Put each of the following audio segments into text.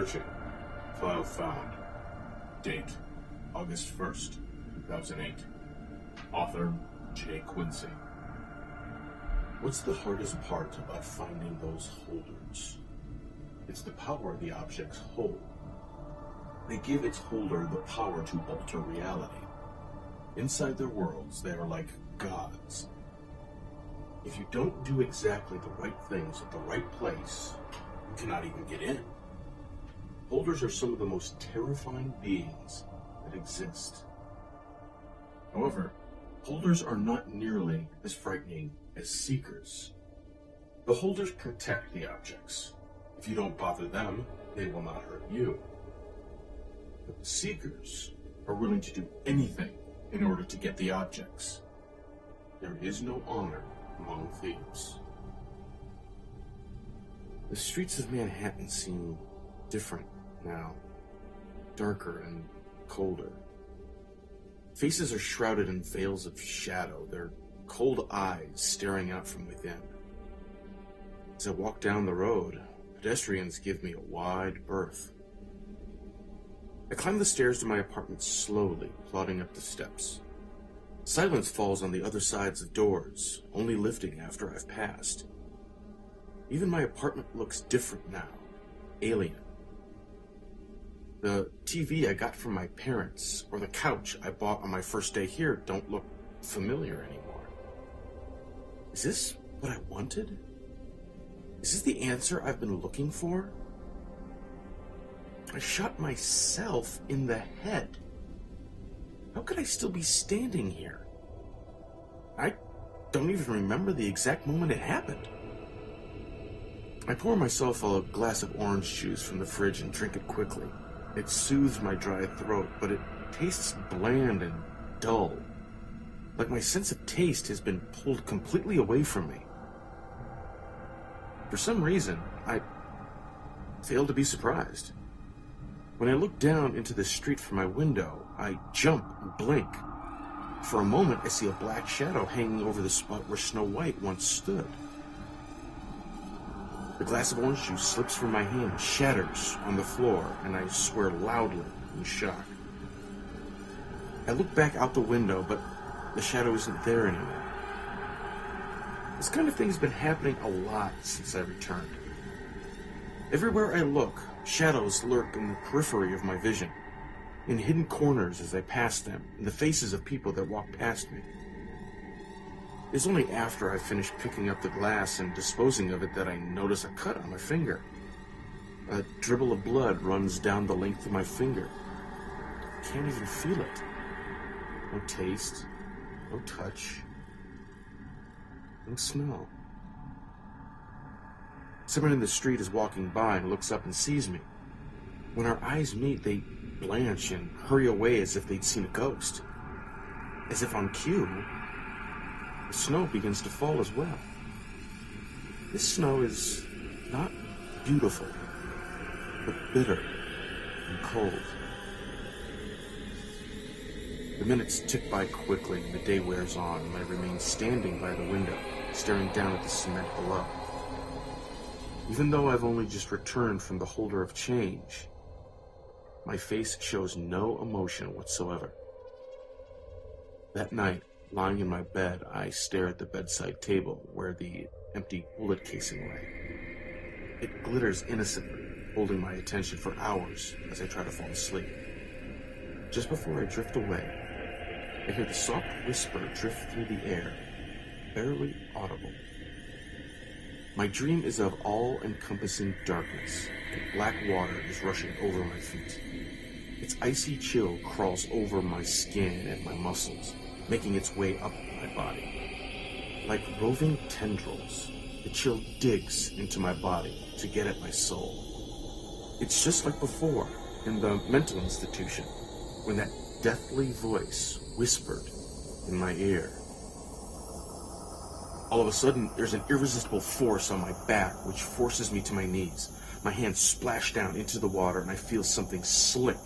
Searching. File found. Date, August 1st, 2008. Author, J. Quincy. What's the hardest part about finding those holders? It's the power the objects hold. They give its holder the power to alter reality. Inside their worlds, they are like gods. If you don't do exactly the right things at the right place, you cannot even get in. Holders are some of the most terrifying beings that exist. However, holders are not nearly as frightening as seekers. The holders protect the objects. If you don't bother them, they will not hurt you. But the seekers are willing to do anything in order to get the objects. There is no honor among thieves. The streets of Manhattan seem different now, darker and colder. Faces are shrouded in veils of shadow, their cold eyes staring out from within. As I walk down the road, pedestrians give me a wide berth. I climb the stairs to my apartment slowly, plodding up the steps. Silence falls on the other sides of doors, only lifting after I've passed. Even my apartment looks different now, alien. The TV I got from my parents, or the couch I bought on my first day here, don't look familiar anymore. Is this what I wanted? Is this the answer I've been looking for? I shot myself in the head. How could I still be standing here? I don't even remember the exact moment it happened. I pour myself a glass of orange juice from the fridge and drink it quickly. It soothes my dry throat, but it tastes bland and dull. Like my sense of taste has been pulled completely away from me. For some reason, I fail to be surprised. When I look down into the street from my window, I jump and blink. For a moment, I see a black shadow hanging over the spot where Snow White once stood. The glass of orange juice slips from my hand, shatters on the floor, and I swear loudly in shock. I look back out the window, but the shadow isn't there anymore. This kind of thing has been happening a lot since I returned. Everywhere I look, shadows lurk in the periphery of my vision, in hidden corners as I pass them, in the faces of people that walk past me. It's only after I finish picking up the glass and disposing of it that I notice a cut on my finger. A dribble of blood runs down the length of my finger. I can't even feel it. No taste, no touch, no smell. Someone in the street is walking by and looks up and sees me. When our eyes meet, they blanch and hurry away as if they'd seen a ghost. As if on cue, the snow begins to fall as well. This snow is not beautiful, but bitter and cold. The minutes tick by quickly and the day wears on, and I remain standing by the window, staring down at the cement below. Even though I've only just returned from the holder of change, my face shows no emotion whatsoever. That night, lying in my bed, I stare at the bedside table where the empty bullet casing lay. It glitters innocently, holding my attention for hours as I try to fall asleep. Just before I drift away, I hear the soft whisper drift through the air, barely audible. My dream is of all-encompassing darkness, and black water is rushing over my feet. Its icy chill crawls over my skin and my muscles, making its way up my body. Like roving tendrils, the chill digs into my body to get at my soul. It's just like before, in the mental institution, when that deathly voice whispered in my ear. All of a sudden, there's an irresistible force on my back, which forces me to my knees. My hands splash down into the water, and I feel something slick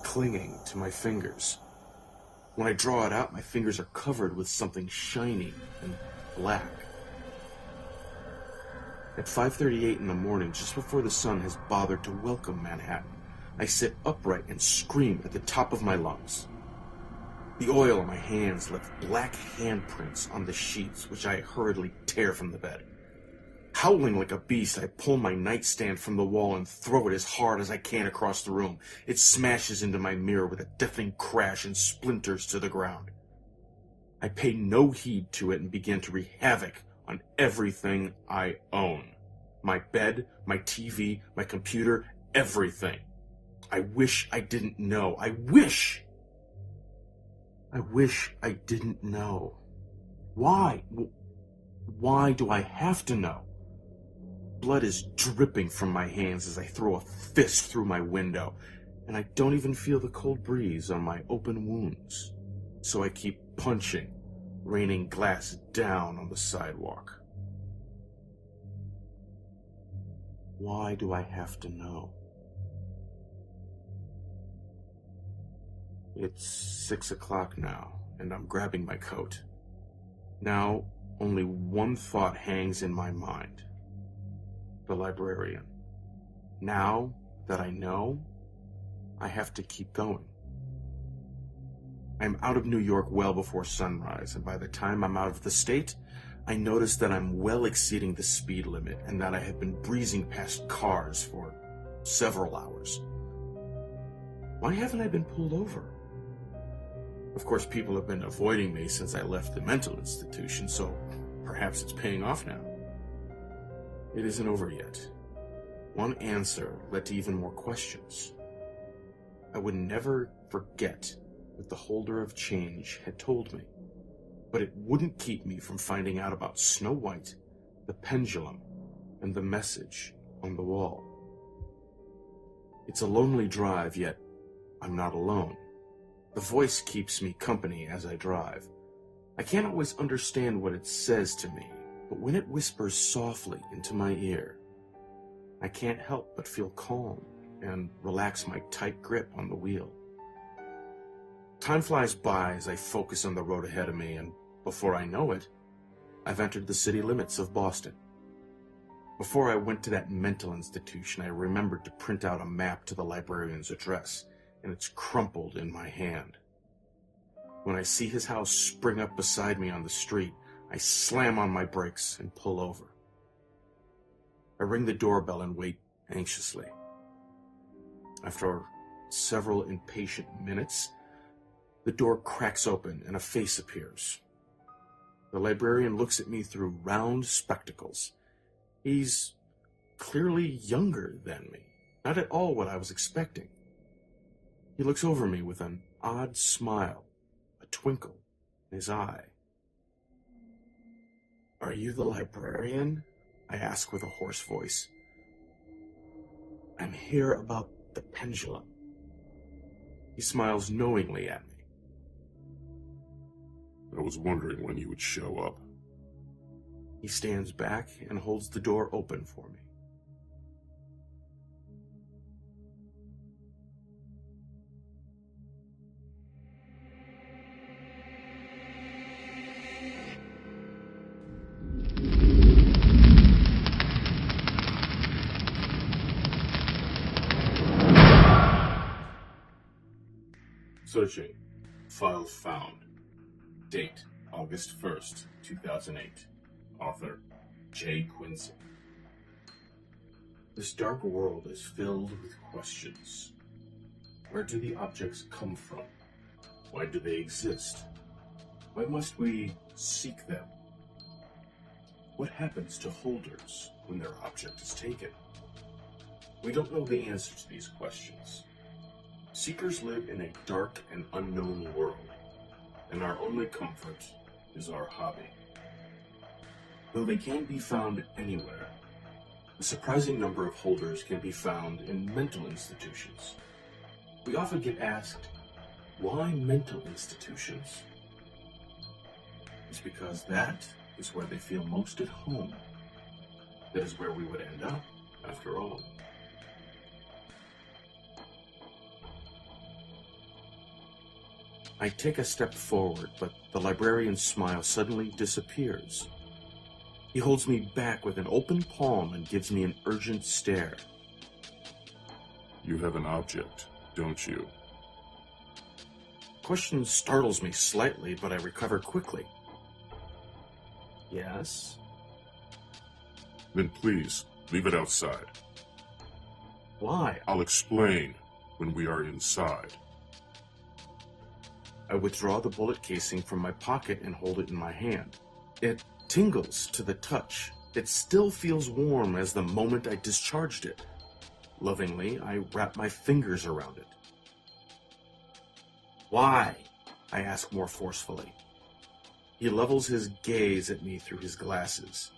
clinging to my fingers. When I draw it out, my fingers are covered with something shiny and black. At 5:38 in the morning, just before the sun has bothered to welcome Manhattan, I sit upright and scream at the top of my lungs. The oil on my hands left black handprints on the sheets, which I hurriedly tear from the bed. Howling like a beast, I pull my nightstand from the wall and throw it as hard as I can across the room. It smashes into my mirror with a deafening crash and splinters to the ground. I pay no heed to it and begin to wreak havoc on everything I own. My bed, my TV, my computer, everything. I wish I didn't know. I wish I didn't know. Why? Why do I have to know? Blood is dripping from my hands as I throw a fist through my window, and I don't even feel the cold breeze on my open wounds. So I keep punching, raining glass down on the sidewalk. Why do I have to know? It's 6 o'clock now, and I'm grabbing my coat. Now, only one thought hangs in my mind. The librarian. Now that I know, I have to keep going. I'm out of New York well before sunrise, and by the time I'm out of the state, I notice that I'm well exceeding the speed limit and that I have been breezing past cars for several hours. Why haven't I been pulled over? Of course, people have been avoiding me since I left the mental institution, so perhaps it's paying off now. It isn't over yet. One answer led to even more questions. I would never forget what the holder of change had told me, but it wouldn't keep me from finding out about Snow White, the pendulum, and the message on the wall. It's a lonely drive, yet I'm not alone. The voice keeps me company as I drive. I can't always understand what it says to me, but when it whispers softly into my ear, I can't help but feel calm and relax my tight grip on the wheel. Time flies by as I focus on the road ahead of me, and before I know it, I've entered the city limits of Boston. Before I went to that mental institution, I remembered to print out a map to the librarian's address, and it's crumpled in my hand. When I see his house spring up beside me on the street, I slam on my brakes and pull over. I ring the doorbell and wait anxiously. After several impatient minutes, the door cracks open and a face appears. The librarian looks at me through round spectacles. He's clearly younger than me, not at all what I was expecting. He looks over me with an odd smile, a twinkle in his eye. "Are you the librarian?" I ask with a hoarse voice. "I'm here about the pendulum." He smiles knowingly at me. "I was wondering when you would show up." He stands back and holds the door open for me. Searching. File found. Date, August 1st, 2008. Author, J. Quincy. This dark world is filled with questions. Where do the objects come from? Why do they exist? Why must we seek them? What happens to holders when their object is taken? We don't know the answer to these questions. Seekers live in a dark and unknown world, and our only comfort is our hobby. Though they can be found anywhere, a surprising number of holders can be found in mental institutions. We often get asked, why mental institutions? It's because that is where they feel most at home. That is where we would end up, after all. I take a step forward, but the librarian's smile suddenly disappears. He holds me back with an open palm and gives me an urgent stare. You have an object, don't you? The question startles me slightly, but I recover quickly. Yes? Then please, leave it outside. Why? I'll explain when we are inside. I withdraw the bullet casing from my pocket and hold it in my hand. It tingles to the touch. It still feels warm as the moment I discharged it. Lovingly, I wrap my fingers around it. Why? I ask more forcefully. He levels his gaze at me through his glasses.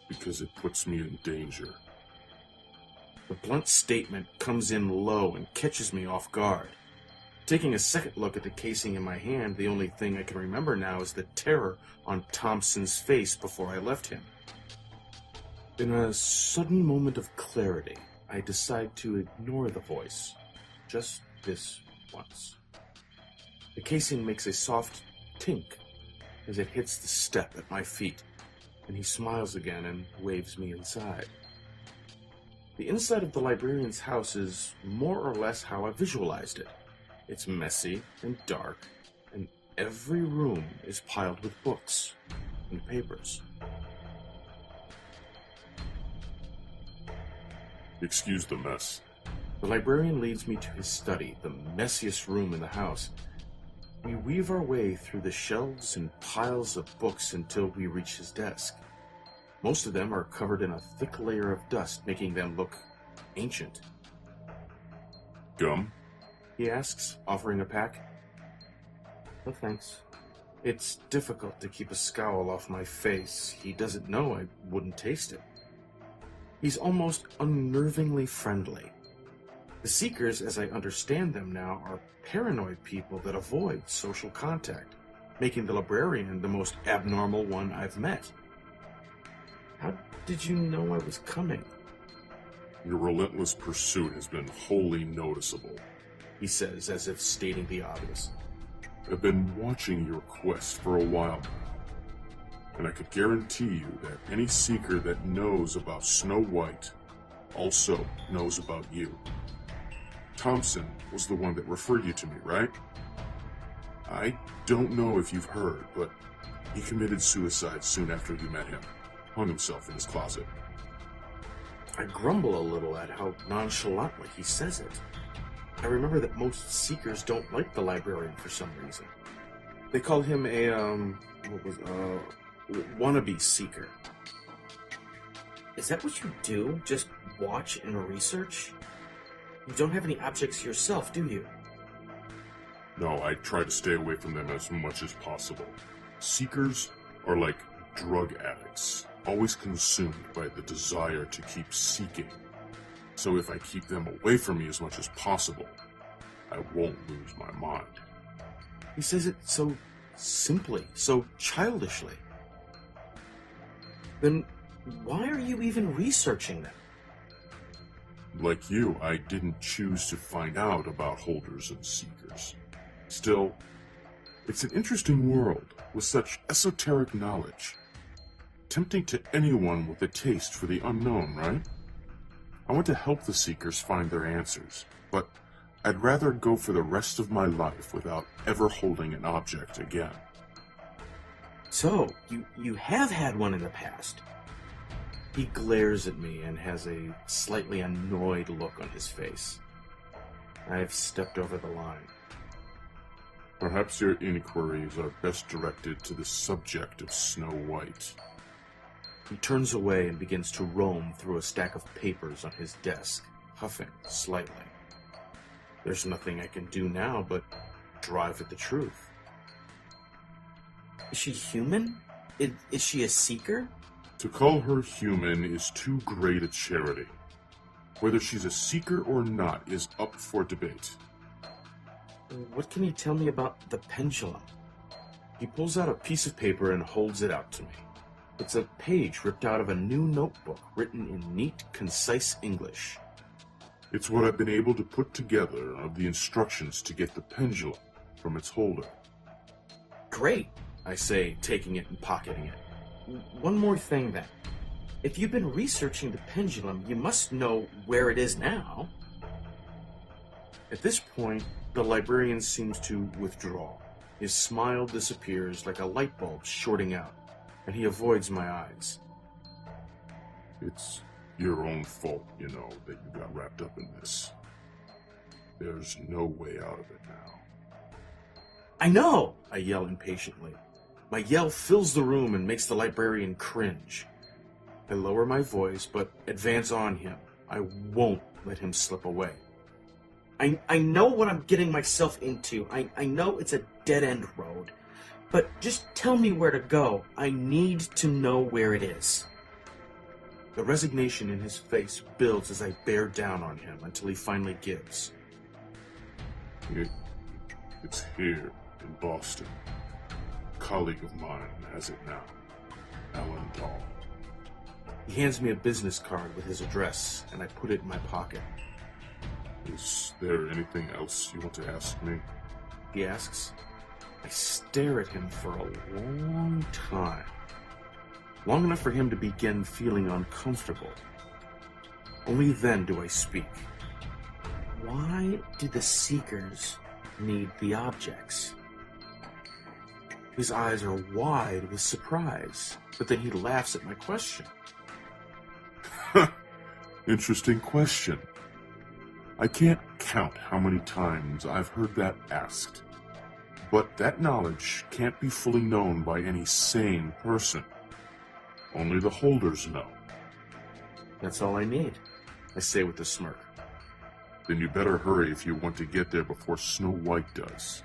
Because it puts me in danger. The blunt statement comes in low and catches me off guard. Taking a second look at the casing in my hand, the only thing I can remember now is the terror on Thompson's face before I left him. In a sudden moment of clarity, I decide to ignore the voice. Just this once. The casing makes a soft tink as it hits the step at my feet, and he smiles again and waves me inside. The inside of the librarian's house is more or less how I visualized it. It's messy and dark, and every room is piled with books and papers. Excuse the mess. The librarian leads me to his study, the messiest room in the house. We weave our way through the shelves and piles of books until we reach his desk. Most of them are covered in a thick layer of dust, making them look ancient. Gum? He asks, offering a pack. No thanks. It's difficult to keep a scowl off my face. He doesn't know I wouldn't taste it. He's almost unnervingly friendly. The Seekers, as I understand them now, are paranoid people that avoid social contact, making the librarian the most abnormal one I've met. How did you know I was coming? Your relentless pursuit has been wholly noticeable, He says, as if stating the obvious. I've been watching your quest for a while now, and I could guarantee you that any Seeker that knows about Snow White also knows about you. Thompson was the one that referred you to me, right? I don't know if you've heard, but he committed suicide soon after you met him. Hung himself in his closet. I grumble a little at how nonchalantly he says it. I remember that most Seekers don't like the librarian for some reason. They call him a, wannabe Seeker. Is that what you do? Just watch and research? You don't have any objects yourself, do you? No, I try to stay away from them as much as possible. Seekers are like drug addicts, always consumed by the desire to keep seeking. So if I keep them away from me as much as possible, I won't lose my mind. He says it so simply, so childishly. Then why are you even researching them? Like you, I didn't choose to find out about holders and seekers. Still, it's an interesting world with such esoteric knowledge. Tempting to anyone with a taste for the unknown, right? I want to help the Seekers find their answers, but I'd rather go for the rest of my life without ever holding an object again. So, you have had one in the past. He glares at me and has a slightly annoyed look on his face. I've stepped over the line. Perhaps your inquiries are best directed to the subject of Snow White. He turns away and begins to roam through a stack of papers on his desk, huffing slightly. There's nothing I can do now but drive at the truth. Is she human? Is she a Seeker? To call her human is too great a charity. Whether she's a Seeker or not is up for debate. What can you tell me about the pendulum? He pulls out a piece of paper and holds it out to me. It's a page ripped out of a new notebook written in neat, concise English. It's what I've been able to put together of the instructions to get the pendulum from its holder. Great, I say, taking it and pocketing it. One more thing then. If you've been researching the pendulum, you must know where it is now. At this point, the librarian seems to withdraw. His smile disappears like a light bulb shorting out, and he avoids my eyes. It's your own fault, you know, that you got wrapped up in this. There's no way out of it now. I know! I yell impatiently. My yell fills the room and makes the librarian cringe. I lower my voice, but advance on him. I won't let him slip away. I know what I'm getting myself into. I know it's a dead-end road. But just tell me where to go. I need to know where it is. The resignation in his face builds as I bear down on him until he finally gives. It's here in Boston. A colleague of mine has it now. Alan Dahl. He hands me a business card with his address, and I put it in my pocket. Is there anything else you want to ask me? He asks. I stare at him for a long time. Long enough for him to begin feeling uncomfortable. Only then do I speak. Why do the Seekers need the objects? His eyes are wide with surprise, but then he laughs at my question. Interesting question. I can't count how many times I've heard that asked. But that knowledge can't be fully known by any sane person. Only the holders know. That's all I need, I say with a smirk. Then you better hurry if you want to get there before Snow White does.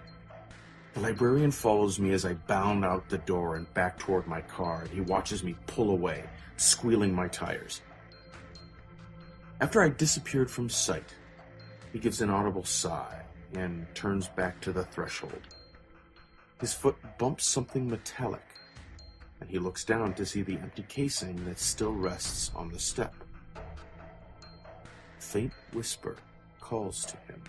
The librarian follows me as I bound out the door and back toward my car, and he watches me pull away, squealing my tires. After I disappeared from sight, he gives an audible sigh and turns back to the threshold. His foot bumps something metallic, and he looks down to see the empty casing that still rests on the step. A faint whisper calls to him.